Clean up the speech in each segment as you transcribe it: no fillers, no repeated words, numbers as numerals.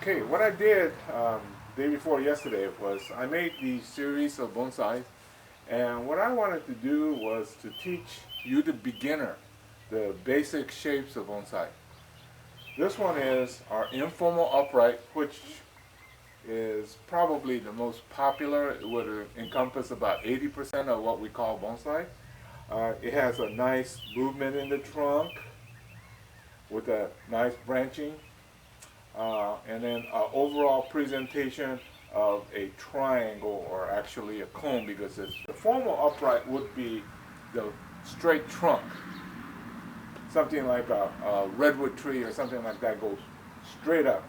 Okay, what I did day before yesterday was I made the series of bonsai, and what I wanted to do was to teach you, the beginner, the basic shapes of bonsai. This one is our informal upright, which is probably the most popular. It would encompass about 80% of what we call bonsai. It has a nice movement in the trunk with a nice branching, and then overall presentation of a triangle, or actually a cone, because the formal upright would be the straight trunk. Something like a redwood tree or something like that goes straight up.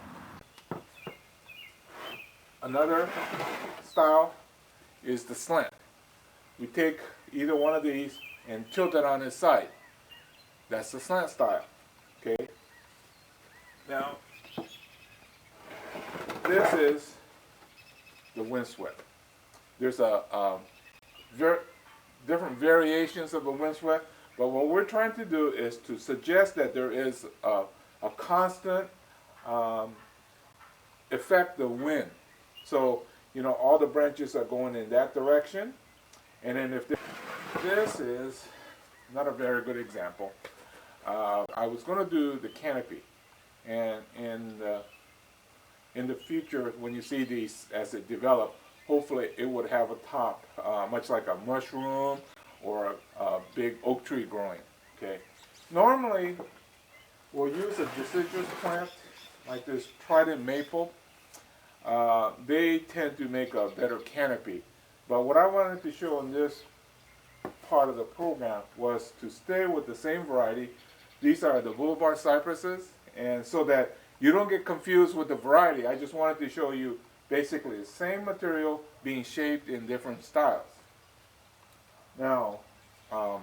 Another style is the slant. We take either one of these and tilt it on its side. That's the slant style. Okay. Now, this is the windswept. There's different variations of a windswept, but what we're trying to do is to suggest that there is a constant effect of wind. So, all the branches are going in that direction, and then if this is not a very good example. I was going to do the canopy, and in the future, when you see these as it develop, hopefully it would have a top, much like a mushroom or a big oak tree growing. Okay. Normally, we'll use a deciduous plant like this trident maple. They tend to make a better canopy. But what I wanted to show in this part of the program was to stay with the same variety. These are the Boulevard cypresses, and so that you don't get confused with the variety, I just wanted to show you basically the same material being shaped in different styles. Now, the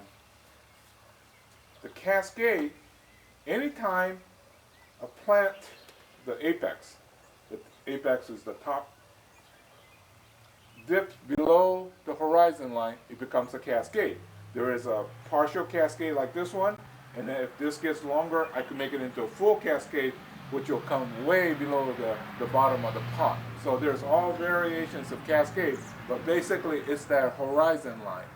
Cascade, anytime a plant, the apex is the top, dips below the horizon line, it becomes a cascade. There is a partial cascade like this one, and then if this gets longer, I can make it into a full cascade, which will come way below the bottom of the pot. So there's all variations of cascade, but basically it's that horizon line.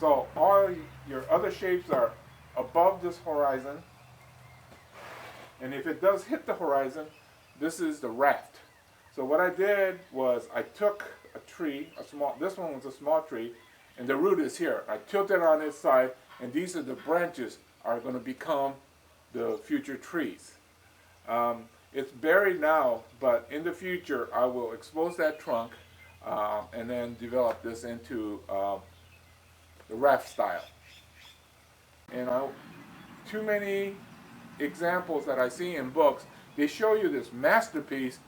So all your other shapes are above this horizon, and if it does hit the horizon, this is the raft. So what I did was I took a tree, this one was a small tree, and the root is here. I tilted it on its side, and these are the branches are going to become the future trees. It's buried now, but in the future I will expose that trunk and then develop this into the raft style. And too many examples that I see in books, they show you this masterpiece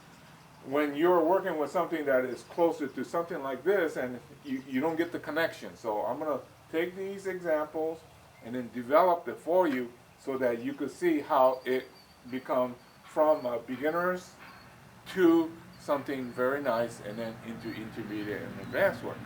when you're working with something that is closer to something like this, and you don't get the connection. So I'm going to take these examples and then develop it for you so that you could see how it becomes from beginners to something very nice, and then into intermediate and advanced work.